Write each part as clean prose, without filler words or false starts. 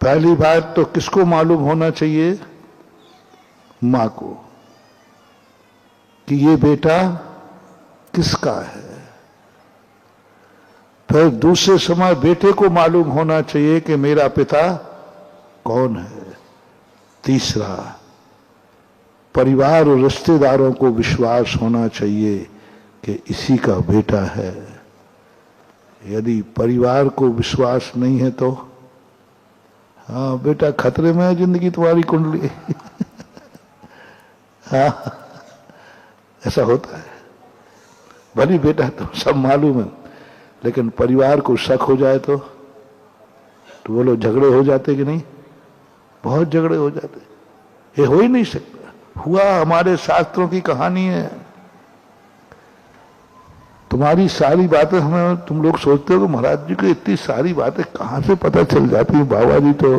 पहली बात तो किसको मालूम होना चाहिए? मां को, कि ये बेटा किसका है। फिर दूसरे समय बेटे को मालूम होना चाहिए कि मेरा पिता कौन है। तीसरा, परिवार और रिश्तेदारों को विश्वास होना चाहिए कि इसी का बेटा है। यदि परिवार को विश्वास नहीं है तो हाँ बेटा खतरे में है जिंदगी तुम्हारी कुंडली। हाँ ऐसा होता है। भली बेटा तो सब मालूम है, लेकिन परिवार को शक हो जाए तो बोलो झगड़े हो जाते कि नहीं? बहुत झगड़े हो जाते। ये हो ही नहीं सकता। हुआ, हमारे शास्त्रों की कहानी है। तुम्हारी सारी बातें हमें, तुम लोग सोचते हो कि महाराज जी को इतनी सारी बातें कहां से पता चल जाती है। बाबा जी तो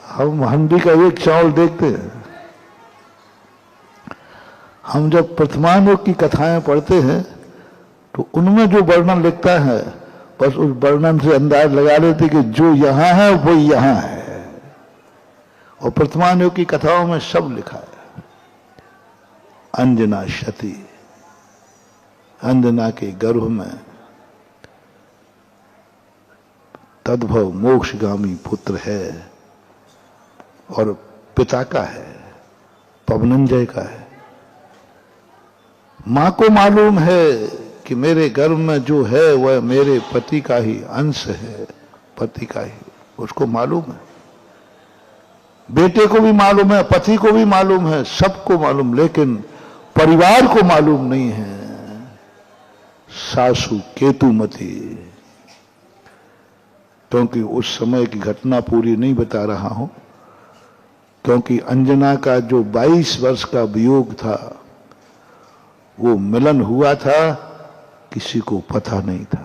हम हंडी का एक चावल देखते हैं। हम जब प्रथमानुग की कथाएं पढ़ते हैं तो उनमें जो वर्णन लिखता है बस उस वर्णन से अंदाज लगा लेते कि जो यहां है वो यहां है। और प्रथमानुग की कथाओं में सब लिखा है। अंजना शती, अंजना के गर्भ में तद्भव मोक्षगामी पुत्र है और पिता का है, पवनंजय का है। मां को मालूम है कि मेरे गर्भ में जो है वह मेरे पति का ही अंश है, पति का ही, उसको मालूम है। बेटे को भी मालूम है, पति को भी मालूम है, सबको मालूम, लेकिन परिवार को मालूम नहीं है। सासू केतुमती, क्योंकि उस समय की घटना पूरी नहीं बता रहा हूं, क्योंकि अंजना का जो 22 वर्ष का वियोग था वो मिलन हुआ था, किसी को पता नहीं था।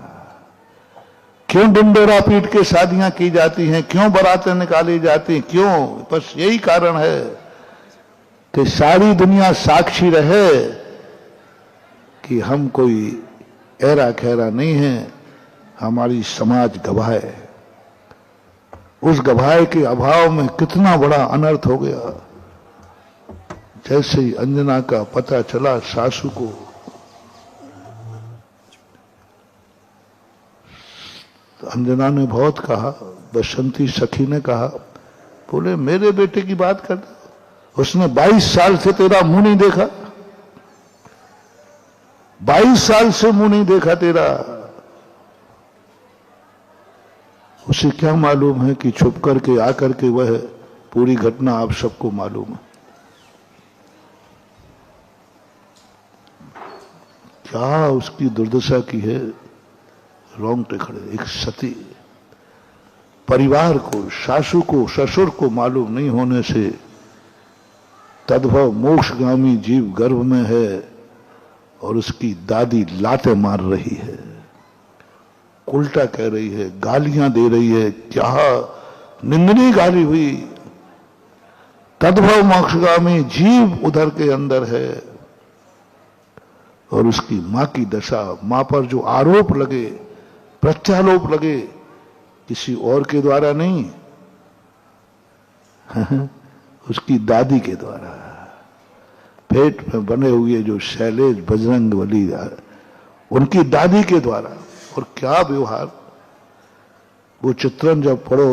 क्यों डिंडोरा पीट के शादियां की जाती हैं, क्यों बारातें निकाली जाती हैं, क्यों? बस यही कारण है कि सारी दुनिया साक्षी रहे कि हम कोई ऐरा खैरा नहीं है, हमारी समाज गवाह है। उस गवाह के अभाव में कितना बड़ा अनर्थ हो गया। जैसे ही अंजना का पता चला सासू को, तो अंजना ने बहुत कहा, बसंती सखी ने कहा, बोले मेरे बेटे की बात कर, उसने 22 साल से तेरा मुंह नहीं देखा, 22 साल से मुंह नहीं देखा तेरा। उसे क्या मालूम है कि छुप करके आकर के वह पूरी घटना आप सबको मालूम है। क्या उसकी दुर्दशा की है, रोंगटे खड़े। एक सती, परिवार को, सासू को, ससुर को मालूम नहीं होने से तद्भव मोक्षगामी जीव गर्भ में है और उसकी दादी लाते मार रही है, उल्टा कह रही है, गालियां दे रही है। क्या निंदनीय गाली हुई। तद्भव मोक्षगामी जीव उधर के अंदर है और उसकी मां की दशा, मां पर जो आरोप लगे, प्रत्यारोप लगे, किसी और के द्वारा नहीं, उसकी दादी के द्वारा, पेट में बने हुए जो शैलेश बजरंगबली उनकी दादी के द्वारा। और क्या व्यवहार, वो चित्रण जब पढ़ो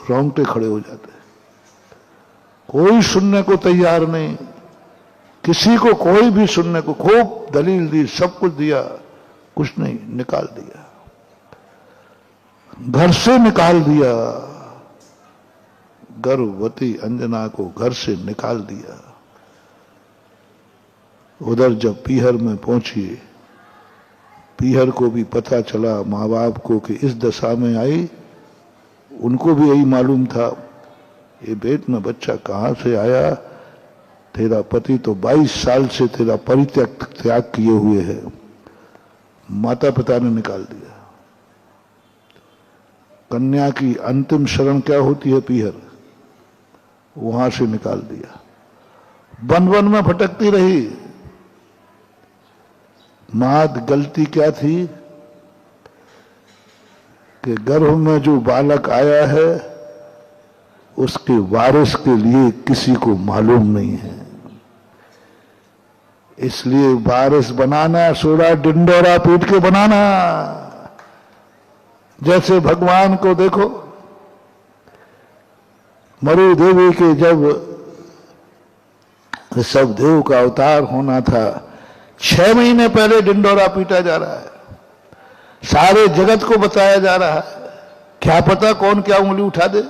रोंगटे खड़े हो जाते। कोई सुनने को तैयार नहीं, किसी को कोई भी सुनने को, खूब दलील दी, सब कुछ दिया, कुछ नहीं, निकाल दिया, घर से निकाल दिया। गर्भवती अंजना को घर से निकाल दिया। उधर जब पीहर में पहुंची, पीहर को भी पता चला, माँ बाप को, कि इस दशा में आई। उनको भी यही मालूम था, ये पेट में बच्चा कहां से आया, तेरा पति तो 22 साल से तेरा त्याग किए हुए है। माता पिता ने निकाल दिया। कन्या की अंतिम शरण क्या होती है? पीहर, वहां से निकाल दिया। वन वन में भटकती रही। माद गलती क्या थी कि गर्भ में जो बालक आया है उसके वारिस के लिए किसी को मालूम नहीं है। इसलिए वारिस बनाना 16 डिंडोरा पीट के बनाना। जैसे भगवान को देखो, मरु देवी के जब ऋषभ देव का अवतार होना था, 6 महीने पहले डिंडोरा पीटा जा रहा है, सारे जगत को बताया जा रहा है। क्या पता कौन क्या उंगली उठा दे।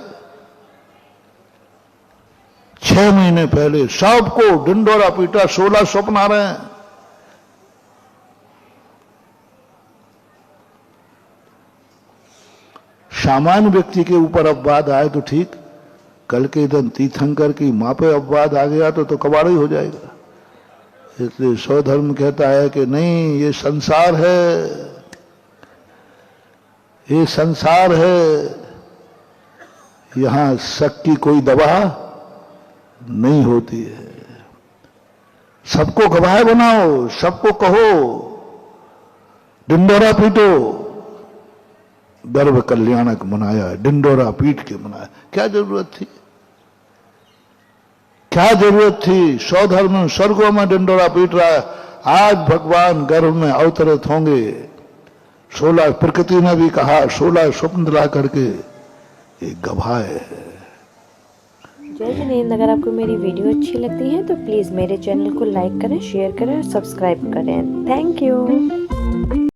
6 महीने पहले सबको डिंडोरा पीटा, 16 स्वप्न आ रहे हैं। सामान्य व्यक्ति के ऊपर अपवाद आए तो ठीक, कल के दिन तीर्थंकर की मां पे अपवाद आ गया तो कबाड़ ही हो जाएगा। इसलिए स्वधर्म कहता है कि नहीं, ये संसार है, ये संसार है, यहां शक की कोई दवा नहीं होती है। सबको गवाह बनाओ, सबको कहो, डिंडोरा पीटो। गर्भ कल्याणक मनाया, डिंडोरा पीट के मनाया। क्या जरूरत थी? क्या जरूरत थी? स्वधर्म स्वर्गों में डिंडोरा पीट रहा है। आज भगवान गर्भ में अवतरित होंगे। 16 प्रकृति ने भी कहा, 16 स्वप्न दिला करके एक गवाह है। जय जिनेंद्र। अगर आपको मेरी वीडियो अच्छी लगती है तो प्लीज़ मेरे चैनल को लाइक करें, शेयर करें और सब्सक्राइब करें। Thank you.